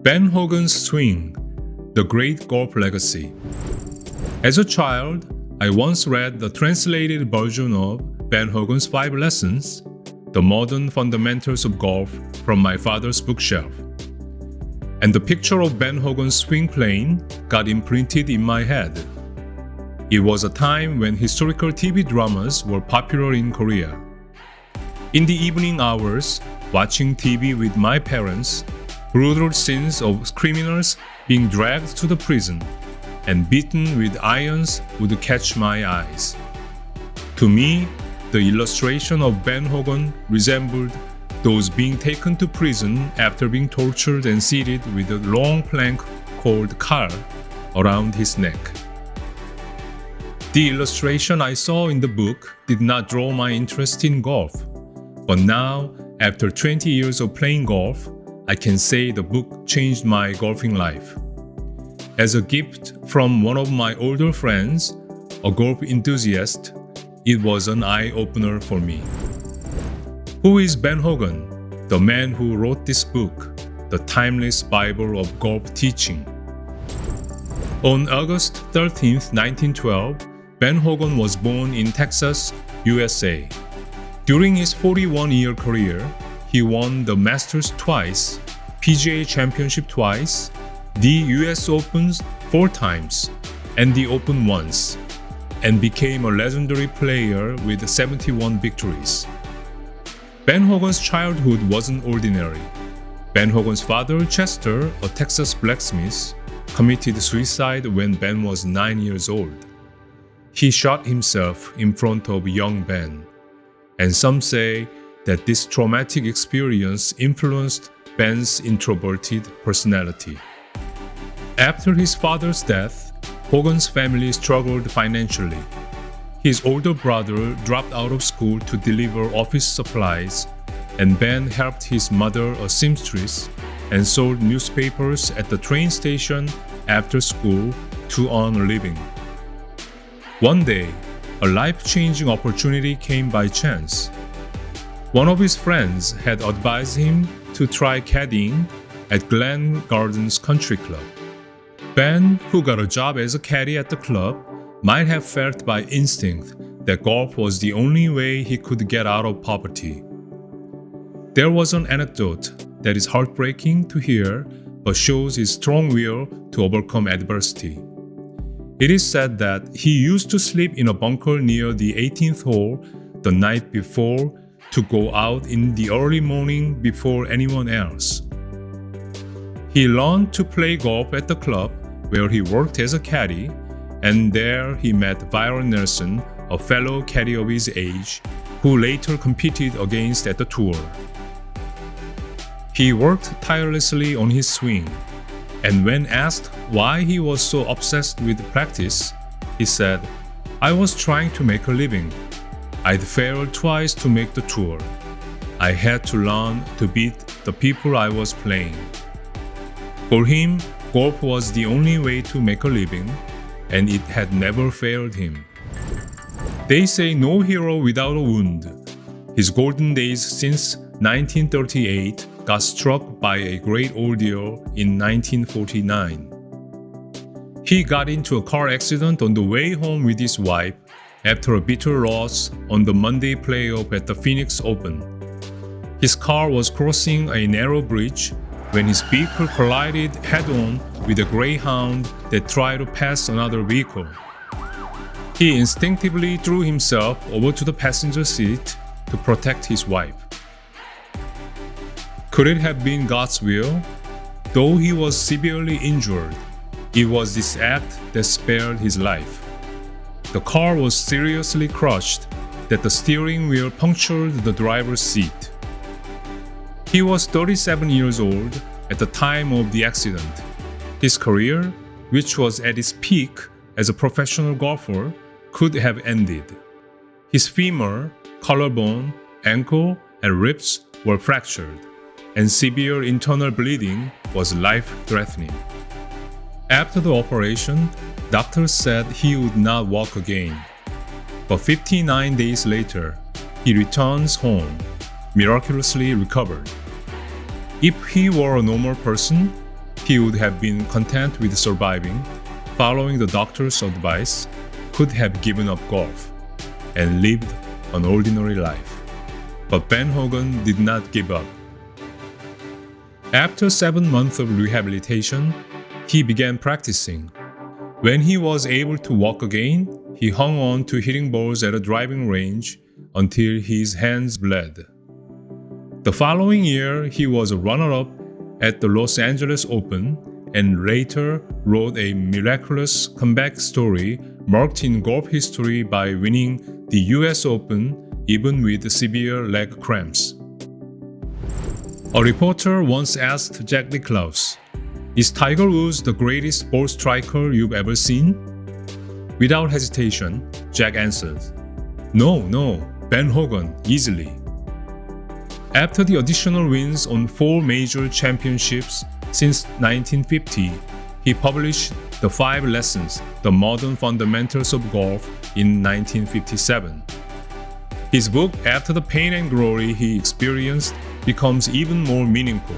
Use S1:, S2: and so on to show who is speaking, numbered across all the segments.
S1: Ben Hogan's Swing, The Great Golf Legacy. As a child, I once read the translated version of Ben Hogan's 5 Lessons, The Modern Fundamentals of Golf from my father's bookshelf. And the picture of Ben Hogan's swing playing got imprinted in my head. It was a time when historical TV dramas were popular in Korea. In the evening hours, watching TV with my parents, brutal scenes of criminals being dragged to the prison and beaten with irons would catch my eyes. To me, the illustration of Ben Hogan resembled those being taken to prison after being tortured and seated with a long plank called car around his neck. The illustration I saw in the book did not draw my interest in golf, but now, after 20 years of playing golf, I can say the book changed my golfing life. As a gift from one of my older friends, a golf enthusiast, it was an eye-opener for me. Who is Ben Hogan, the man who wrote this book, the timeless Bible of golf teaching? On August 13, 1912, Ben Hogan was born in Texas, USA. During his 41-year career, he won the Masters twice, PGA Championship twice, the US Opens 4 times, and the Open once, and became a legendary player with 71 victories. Ben Hogan's childhood wasn't ordinary. Ben Hogan's father, Chester, a Texas blacksmith, committed suicide when Ben was 9 years old. He shot himself in front of young Ben, and some say that this traumatic experience influenced Ben's introverted personality. After his father's death, Hogan's family struggled financially. His older brother dropped out of school to deliver office supplies, and Ben helped his mother, a seamstress, and sold newspapers at the train station after school to earn a living. One day, a life-changing opportunity came by chance. One of his friends had advised him to try caddying at Glen Gardens Country Club. Ben, who got a job as a caddy at the club, might have felt by instinct that golf was the only way he could get out of poverty. There was an anecdote that is heartbreaking to hear but shows his strong will to overcome adversity. It is said that he used to sleep in a bunker near the 18th hole the night before to go out in the early morning before anyone else. He learned to play golf at the club where he worked as a caddy, and there he met Byron Nelson, a fellow caddy of his age, who later competed against at the tour. He worked tirelessly on his swing, and when asked why he was so obsessed with practice, he said, "I was trying to make a living. I'd failed twice to make the tour. I had to learn to beat the people I was playing." For him, golf was the only way to make a living, and it had never failed him. They say no hero without a wound. His golden days since 1938 got struck by a great ordeal in 1949. He got into a car accident on the way home with his wife after a bitter loss on the Monday playoff at the Phoenix Open. His car was crossing a narrow bridge when his vehicle collided head-on with a greyhound that tried to pass another vehicle. He instinctively threw himself over to the passenger seat to protect his wife. Could it have been God's will? Though he was severely injured, it was this act that spared his life. The car was seriously crushed that the steering wheel punctured the driver's seat. He was 37 years old at the time of the accident. His career, which was at its peak as a professional golfer, could have ended. His femur, collarbone, ankle, and ribs were fractured, and severe internal bleeding was life-threatening. After the operation, doctors said he would not walk again. But 59 days later, he returns home, miraculously recovered. If he were a normal person, he would have been content with surviving, following the doctor's advice, could have given up golf, and lived an ordinary life. But Ben Hogan did not give up. After 7 months of rehabilitation, he began practicing. When he was able to walk again, he hung on to hitting balls at a driving range until his hands bled. The following year, he was a runner-up at the Los Angeles Open and later wrote a miraculous comeback story marked in golf history by winning the US Open even with severe leg cramps. A reporter once asked Jack Nicklaus, "Is Tiger Woods the greatest ball striker you've ever seen?" Without hesitation, Jack answered, No, Ben Hogan, easily." After the additional wins on 4 major championships since 1950, he published The 5 Lessons, The Modern Fundamentals of Golf in 1957. His book, After the Pain and Glory He Experienced, becomes even more meaningful.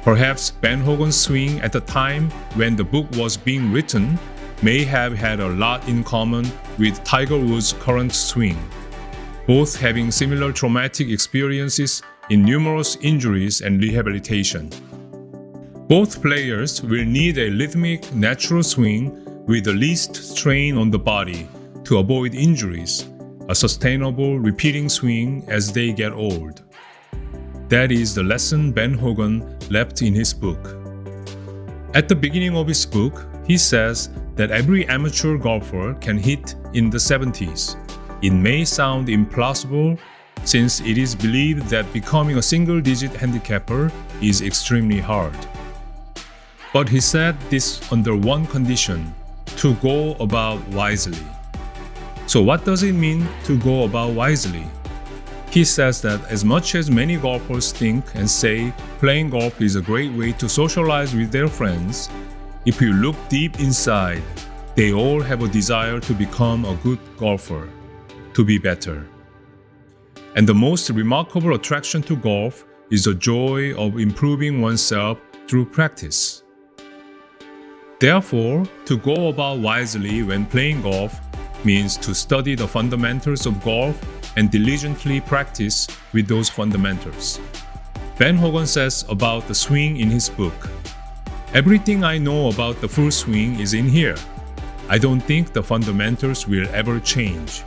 S1: Perhaps Ben Hogan's swing at the time when the book was being written may have had a lot in common with Tiger Woods' current swing, both having similar traumatic experiences in numerous injuries and rehabilitation. Both players will need a rhythmic, natural swing with the least strain on the body to avoid injuries, a sustainable, repeating swing as they get old. That is the lesson Ben Hogan left in his book. At the beginning of his book, he says that every amateur golfer can hit in the 70s. It may sound implausible since it is believed that becoming a single-digit handicapper is extremely hard. But he said this under one condition: to go about wisely. So what does it mean to go about wisely? He says that as much as many golfers think and say playing golf is a great way to socialize with their friends, if you look deep inside, they all have a desire to become a good golfer, to be better. And the most remarkable attraction to golf is the joy of improving oneself through practice. Therefore, to go about wisely when playing golf means to study the fundamentals of golf and diligently practice with those fundamentals. Ben Hogan says about the swing in his book, "Everything I know about the full swing is in here. I don't think the fundamentals will ever change.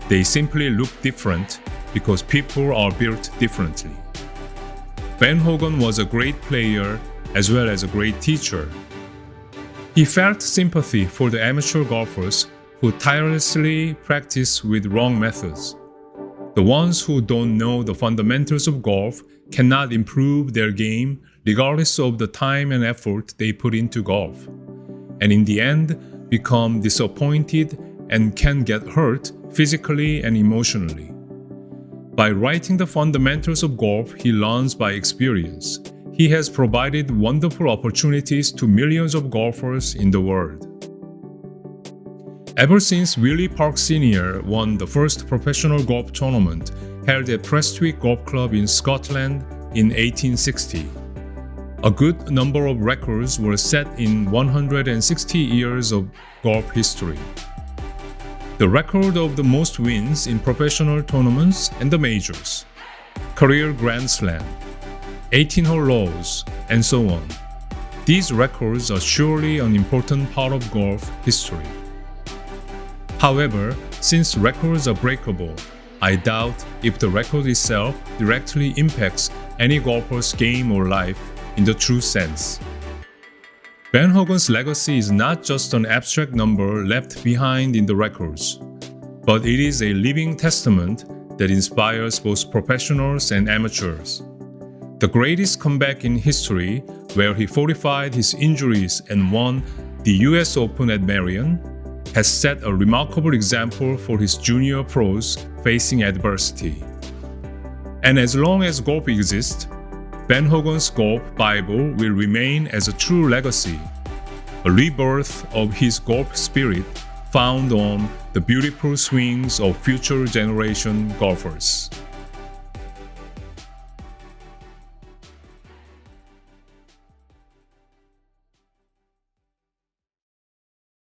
S1: They simply look different because people are built differently." Ben Hogan was a great player as well as a great teacher. He felt sympathy for the amateur golfers who tirelessly practice with wrong methods. The ones who don't know the fundamentals of golf cannot improve their game regardless of the time and effort they put into golf, and in the end become disappointed and can get hurt physically and emotionally. By writing the fundamentals of golf he learns by experience, he has provided wonderful opportunities to millions of golfers in the world. Ever since Willie Park Sr. won the first professional golf tournament held at Prestwick Golf Club in Scotland in 1860, a good number of records were set in 160 years of golf history. The record of the most wins in professional tournaments and the majors, career Grand Slam, 18-hole lows, and so on. These records are surely an important part of golf history. However, since records are breakable, I doubt if the record itself directly impacts any golfer's game or life in the true sense. Ben Hogan's legacy is not just an abstract number left behind in the records, but it is a living testament that inspires both professionals and amateurs. The greatest comeback in history, where he fortified his injuries and won the US Open at Marion, has set a remarkable example for his junior pros facing adversity. And as long as golf exists, Ben Hogan's Golf Bible will remain as a true legacy, a rebirth of his golf spirit found on the beautiful swings of future generation golfers.